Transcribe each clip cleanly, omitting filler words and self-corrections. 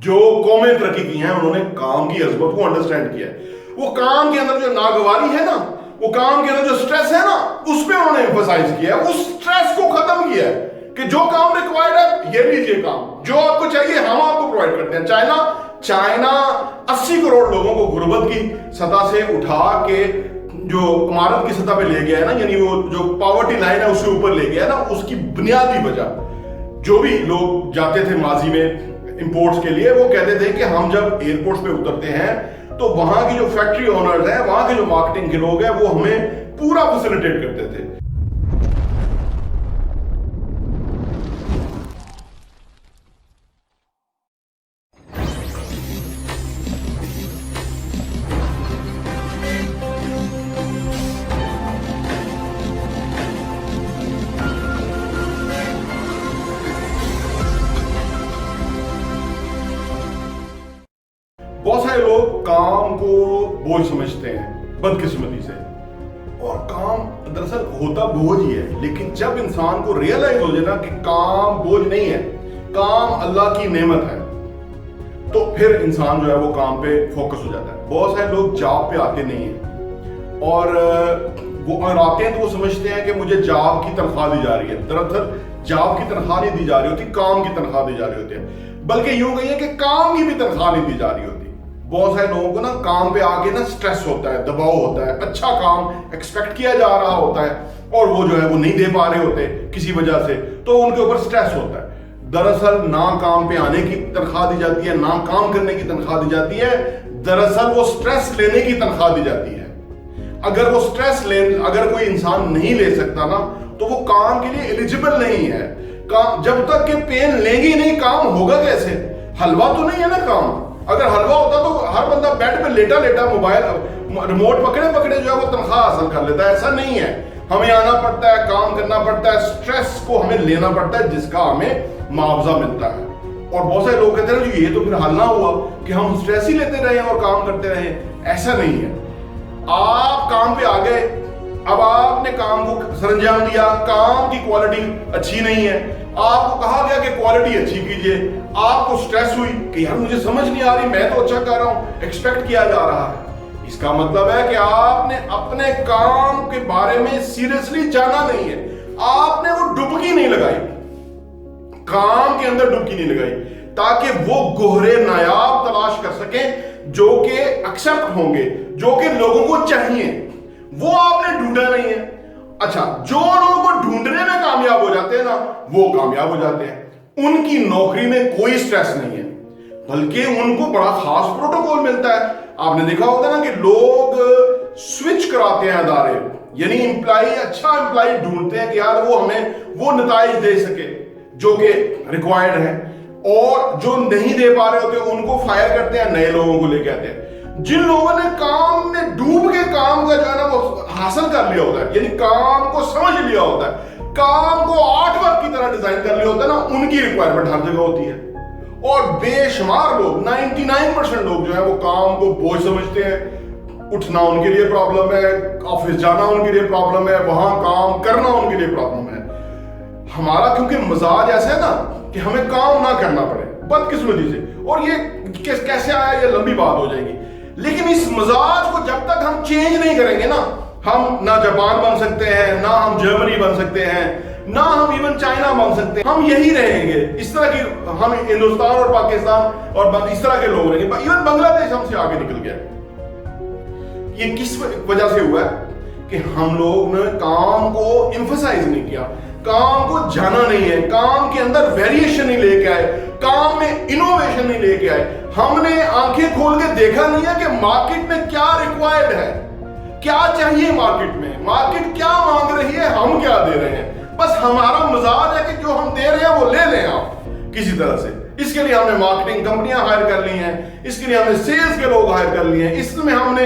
जो कौमें तरक्की की हैं उन्होंने काम की अजमत को अंडरस्टैंड किया है। वो काम के अंदर जो नागवारी है ना, वो काम के अंदर जो स्ट्रेस है ना, उस पर उन्होंने एम्फसाइज किया है, उस स्ट्रेस को खत्म किया है कि जो काम रिक्वायर्ड है ये लीजिए काम, जो आपको चाहिए हम आपको प्रोवाइड करते हैं। चाइना 80 करोड़ लोगों को गुर्बत की सतह से उठा के जो इमारत की सतह पे ले गया है ना, यानी वो जो पॉवर्टी लाइन है उससे ऊपर ले गया है ना, उसकी बुनियादी वजह जो भी लोग जाते थे माजी में इंपोर्ट्स के लिए, वो कहते थे कि हम जब एयरपोर्ट्स पे उतरते हैं तो वहां की जो फैक्ट्री ओनर्स हैं, वहां के जो मार्केटिंग के लोग हैं, वो हमें पूरा फैसिलिटेट करते थे। बहुत सारे लोग काम को बोझ समझते हैं बदकिस्मती से, और काम दरअसल होता बोझ ही है। लेकिन जब इंसान को रियलाइज हो जाए ना कि काम बोझ नहीं है, काम अल्लाह की नेमत है, तो फिर इंसान जो है वो काम पे फोकस हो जाता है। बहुत सारे लोग जॉब पे आते नहीं हैं, और वो अगर आते हैं तो वो समझते हैं कि मुझे जॉब की तनख्वाह दी जा रही है। दरअसल जॉब की तनख्वाह नहीं दी जा रही होती, काम की तनख्वाह दी जा रही होती है। बल्कि यूं कहिए कि काम की भी तनख्वाह नहीं दी जा रही होती। बहुत सारे लोगों को ना काम पे आके ना स्ट्रेस होता है, दबाव होता है, अच्छा काम एक्सपेक्ट किया जा रहा होता है और वो जो है वो नहीं दे पा रहे होते किसी वजह से, तो उनके ऊपर स्ट्रेस होता है। दरअसल ना काम पे आने की तनख्वाह दी जाती है, ना काम करने की तनख्वाह दी जाती है, दरअसल वो स्ट्रेस लेने की तनख्वाह दी जाती है। अगर वो स्ट्रेस अगर कोई इंसान नहीं ले सकता ना, तो वो काम के लिए एलिजिबल नहीं है। जब तक कि पेन लेंगे नहीं, काम होगा कैसे? हलवा तो नहीं है ना काम। अगर हलवा होता तो हर बंदा बेड पे लेटा लेटा मोबाइल रिमोट पकड़े पकड़े जो है वो तनख्वाह हासिल कर लेता है। ऐसा नहीं है, हमें आना पड़ता है, काम करना पड़ता है, स्ट्रेस को हमें लेना पड़ता है, जिसका हमें मुआवजा मिलता है। और बहुत सारे लोग कहते हैं ये तो फिर हल ना हुआ कि हम स्ट्रेस ही लेते रहे और काम करते रहे। ऐसा नहीं है। आप काम पे आ गए, अब आपने काम को सरंजाम दिया, काम की क्वालिटी अच्छी नहीं है, आपको कहा गया कि क्वालिटी अच्छी कीजिए, आपको स्ट्रेस हुई कि यार मुझे समझ नहीं आ रही, मैं तो अच्छा कर रहा हूं, एक्सपेक्ट किया जा रहा है। इसका मतलब है कि आपने अपने काम के बारे में सीरियसली जाना नहीं है, आपने वो डुबकी नहीं लगाई, काम के अंदर डुबकी नहीं लगाई, ताकि वो गोहरे नायाब तलाश कर सकें जो कि एक्सेप्ट होंगे, जो कि लोगों को चाहिए। वो आपने ढूंढा नहीं है। अच्छा, जो लोगों को ढूंढने में कामयाब हो जाते हैं ना, वो कामयाब हो जाते हैं। उनकी नौकरी में कोई स्ट्रेस नहीं है, बल्कि उनको बड़ा खास प्रोटोकॉल मिलता है। आपने देखा होगा ना कि लोग स्विच कराते हैं अदारे, यानी अच्छा एम्प्लॉय ढूंढते हैं कि यार वो हमें वो नताइज दे सके जो कि रिक्वायर्ड है, और जो नहीं दे पा रहे होते उनको फायर करते हैं, नए लोगों को लेके आते हैं। जिन लोगों ने काम में डूब के काम का जो है ना वो हासिल कर लिया होता है, यानी काम को समझ लिया होता है, काम को आर्ट वर्क की तरह डिजाइन कर लिया होता है ना, उनकी रिक्वायरमेंट हर जगह होती है। और बेशुमार लोग, 99% लोग जो है वो काम को बोझ समझते हैं। उठना उनके लिए प्रॉब्लम है, ऑफिस जाना उनके लिए प्रॉब्लम है, वहां काम करना उनके लिए प्रॉब्लम है। हमारा क्योंकि मिजाज ऐसा है ना कि हमें काम ना करना पड़े बदकिस्मती से, और ये कैसे आया, ये लंबी बात हो जाएगी। लेकिन इस मिजाज को जब तक हम चेंज नहीं करेंगे ना, हम ना जापान बन सकते हैं, ना हम जर्मनी बन सकते हैं, ना हम इवन चाइना बन सकते हैं। हम यही रहेंगे, इस तरह की हम हिंदुस्तान और पाकिस्तान और इस तरह के लोग रहेंगे। इवन बांग्लादेश हमसे आगे निकल गया। ये किस वजह से हुआ है कि हम लोग ने काम को एम्फसाइज नहीं किया, काम को जाना नहीं है, काम के अंदर वेरिएशन नहीं लेके आए, काम में इनोवेशन नहीं लेके आए। हमने आंखें खोल के देखा नहीं है कि मार्केट में क्या रिक्वायर्ड है, क्या चाहिए मार्केट में, मार्केट क्या मांग रही है, हम क्या दे रहे हैं। बस हमारा मजाज है कि जो हम दे रहे हैं वो ले लें आप किसी तरह से। इसके लिए हमने मार्केटिंग कंपनियां हायर कर ली हैं, इसके लिए हमने सेल्स के लोग हायर कर लिए हैं, इसमें हमने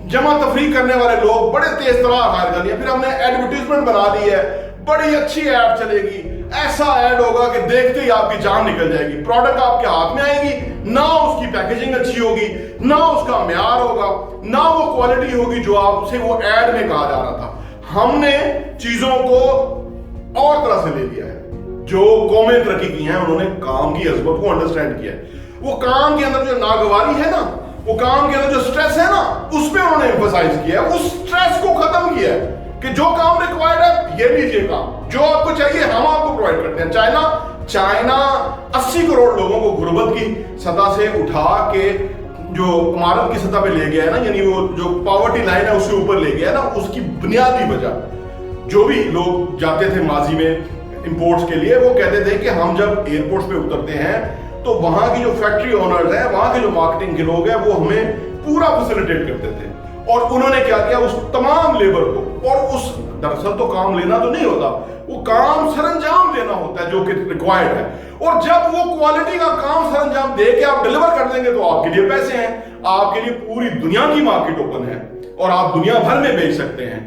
जमा तफरी करने वाले लोग बड़े तेज तरार हायर कर लिए, फिर हमने एडवर्टीजमेंट बना ली है, बड़ी अच्छी ऐड चलेगी, ऐसा ऐड होगा कि देखते ही आपकी जान निकल जाएगी, प्रोडक्ट आपके हाथ में आएगी, ना उसकी पैकेजिंग अच्छी होगी, ना उसका म्यार होगा, ना वो क्वालिटी होगी जो आपसे वो ऐड में कहा जा रहा था। हमने चीजों को और तरह से ले लिया है। जो कौमें तरक्की की हैं उन्होंने काम की अजमत को अंडरस्टैंड किया है। वो काम के अंदर जो नागवारी है ना, वो काम के अंदर जो स्ट्रेस है ना, उस पे उन्होंने एम्फसाइज किया है, उस स्ट्रेस को खत्म किया है कि जो काम रिक्वायर्ड है ये लीजिए काम, जो आपको चाहिए हम आपको प्रोवाइड करते हैं। चाइना 80 करोड़ लोगों को गुर्बत की सतह से उठा के जो इमारत की सतह पे ले गया है ना, यानी वो जो पॉवर्टी लाइन है उससे ऊपर ले गया है ना, उसकी बुनियादी वजह जो भी लोग जाते थे माजी में इंपोर्ट्स के लिए, वो कहते थे कि हम जब एयरपोर्ट्स पे उतरते हैं तो वहां की जो फैक्ट्री ओनर्स हैं, वहां के जो मार्केटिंग के लोग हैं, वो हमें पूरा फैसिलिटेट करते थे। और उन्होंने क्या किया, उस तमाम लेबर को, और उस दरअसल तो काम लेना तो नहीं होता, वो काम सरंजाम देना होता है जो कि रिक्वायर्ड है। और जब वो क्वालिटी का काम सरंजाम दे के आप डिलीवर कर देंगे तो आपके लिए पैसे हैं, आपके लिए पूरी दुनिया की मार्केट ओपन है और आप दुनिया भर में बेच सकते हैं।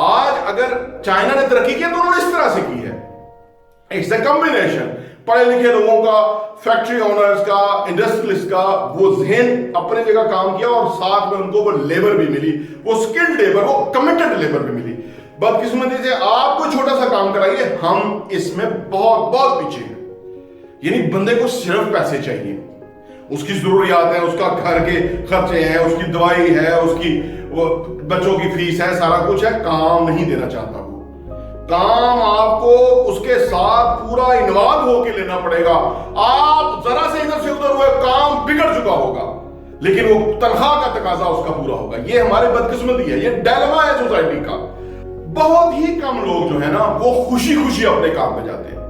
आज अगर चाइना ने तरक्की की तो उन्होंने इस तरह से की है, इट्स अ कॉम्बिनेशन पढ़े लिखे लोगों का, फैक्ट्री ओनर्स का, इंडस्ट्रियलिस्ट का, वो ज़हन अपने जगह काम किया और साथ में उनको वो लेबर भी मिली, वो स्किल्ड लेबर, वो कमिटेड लेबर भी मिली। बदकिस्मती से आप कोई छोटा सा काम कराइए, हम इसमें बहुत बहुत पीछे हैं। यानी बंदे को सिर्फ पैसे चाहिए, उसकी जरूरियात है, उसका घर के खर्चे हैं, उसकी दवाई है, उसकी वो बच्चों की फीस है, सारा कुछ है, काम नहीं देना चाहता वो। काम आपको उसके साथ पूरा इन्वॉल्व होके लेना पड़ेगा। आप जरा से इधर से उधर हुए, काम बिगड़ चुका होगा, लेकिन वो तनख्वाह का तकाजा उसका पूरा होगा। ये हमारी बदकिस्मती है, ये डायलेमा है सोसाइटी का। बहुत ही कम लोग जो है ना, वो खुशी खुशी अपने काम पे जाते हैं,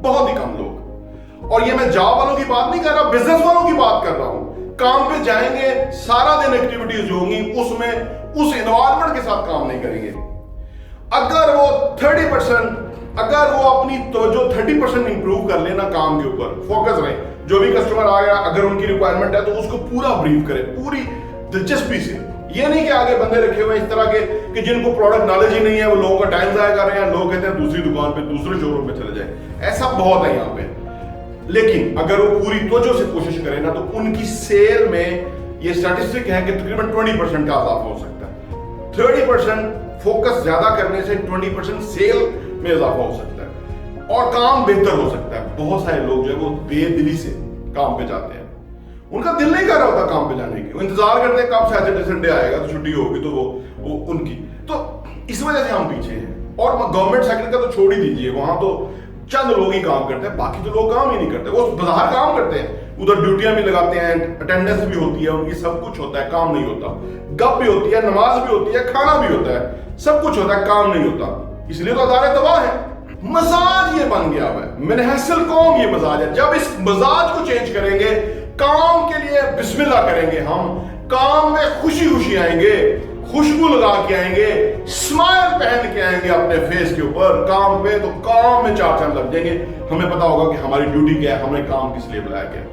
बहुत ही कम लोग। और ये मैं जॉब वालों की बात नहीं कर रहा, बिजनेस वालों की बात कर रहा हूं। काम पे जाएंगे, सारा दिन एक्टिविटीज जो होंगी उसमें उस एनवायरनमेंट के साथ काम नहीं करेंगे। अगर वो 30%, अगर वो अपनी तवज्जो 30% इंप्रूव कर लेना, काम के ऊपर फोकस रहे, जो भी कस्टमर आ गया अगर उनकी रिक्वायरमेंट है तो उसको पूरा ब्रीफ करें, पूरी दिलचस्पी से। ये नहीं कि आगे बंदे रखे हुए इस तरह के कि जिनको प्रोडक्ट नॉलेज ही नहीं है, वो लोगों का टाइम जाया कर रहे हैं, लोग कहते हैं दूसरी दुकान पे, दूसरे शोरूम पे चले जाए। ऐसा बहुत है यहाँ पे। लेकिन अगर वो पूरी तवज्जो से कोशिश करें ना, तो उनकी सेल में ये स्टैटिस्टिक है कि तकरीबन 20% का इजाफा हो सकता है। 30% फोकस ज्यादा करने से 20% सेल में इजाफा हो सकता है और काम बेहतर हो सकता है। बहुत सारे लोग जो है वो बेदिली से काम पे जाते हैं, उनका दिल नहीं कर रहा होता काम पे जाने की, वो इंतजार करते हैं कब सैटरडे संडे आएगा तो छुट्टी होगी तो वो उनकी, तो इस वजह से हम पीछे हैं। और गवर्नमेंट सेक्टर का तो छोड़ ही दीजिए, वहां तो चंद लोग ही काम करते हैं, बाकी तो लोग काम ही नहीं करते। वो बाहर काम करते हैं, उधर ड्यूटियां भी लगाते हैं, अटेंडेंस भी होती है उनकी, सब कुछ होता है, काम नहीं होता। गप भी होती है, नमाज भी होती है, खाना भी होता है, सब कुछ होता है, काम नहीं होता। इसलिए तो अदारे तबाह है। मजाज ये बन गया है, मनहसल कौम ये मजाज है। जब इस मजाज को चेंज करेंगे, काम के लिए बिस्मिल्लाह करेंगे, हम काम में खुशी खुशी आएंगे, खुशबू लगा के आएंगे, स्माइल पहन के आएंगे अपने फेस के ऊपर काम पे, तो काम में 4 चांद लग जाएंगे। हमें पता होगा कि हमारी ड्यूटी क्या है, हमने काम किस लिए बुलाया गया।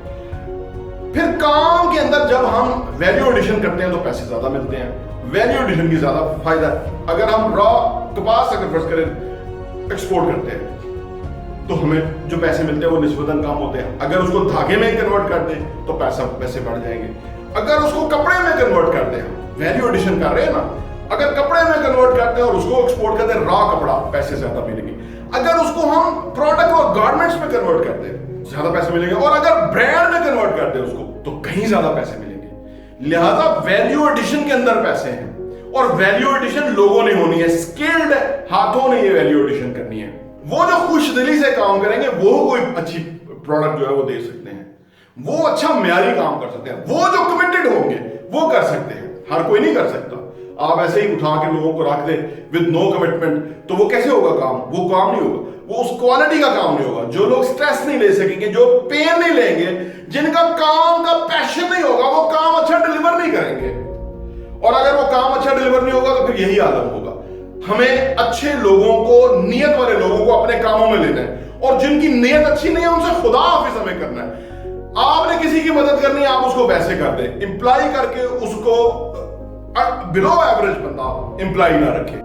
फिर काम के अंदर जब हम वैल्यू एडिशन करते हैं तो पैसे ज्यादा मिलते हैं, वैल्यू एडिशन की ज्यादा फायदा है। अगर हम रॉ कपास अगर फर्ज करें एक्सपोर्ट करते हैं तो हमें जो पैसे मिलते हैं वो निस्बतन कम होते हैं। अगर उसको धागे में कन्वर्ट कर दें तो पैसे बढ़ जाएंगे। अगर उसको कपड़े में कन्वर्ट कर दें, वैल्यू एडिशन कर रहे हैं ना, अगर कपड़े में कन्वर्ट करते हैं और उसको एक्सपोर्ट करते हैं, रॉ कपड़ा, पैसे ज्यादा मिलेंगे। अगर उसको हम प्रोडक्ट और गारमेंट्स में कन्वर्ट करते हैं, ज्यादा पैसे मिलेंगे। और अगर ब्रांड में कन्वर्ट करते हैं उसको, तो कहीं ज्यादा पैसे मिलेंगे। लिहाजा वैल्यू एडिशन के अंदर पैसे हैं, और वैल्यू एडिशन लोगों ने होनी है, स्किल्ड हाथों ने ये वैल्यू एडिशन करनी है। वो जो खुश दिली से काम करेंगे वो कोई अच्छी प्रोडक्ट जो है वो दे सकते हैं, वो अच्छा म्यारी काम कर सकते हैं, वो जो कमिटेड होंगे वो कर सकते हैं, हर कोई नहीं कर सकता। आप ऐसे ही उठा के लोगों को रख दे विद नो कमिटमेंट, तो वो कैसे होगा काम? वो काम नहीं होगा, वो उस क्वालिटी का काम नहीं होगा। जो लोग स्ट्रेस नहीं ले सकेंगे, जो पेन नहीं लेंगे, जिनका काम का पैशन नहीं होगा, वो काम अच्छा डिलीवर नहीं करेंगे। और अगर वो काम अच्छा डिलीवर नहीं होगा तो फिर यही आलम होगा। हमें अच्छे लोगों को, नियत वाले लोगों को अपने कामों में लेना है, और जिनकी नियत अच्छी नहीं है उनसे खुदा हाफिज हमें करना है। आपने किसी की मदद करनी है, आप उसको वैसे कर दें, इंप्लाई करके उसको बिलो एवरेज बंदा इंप्लाई ना रखे।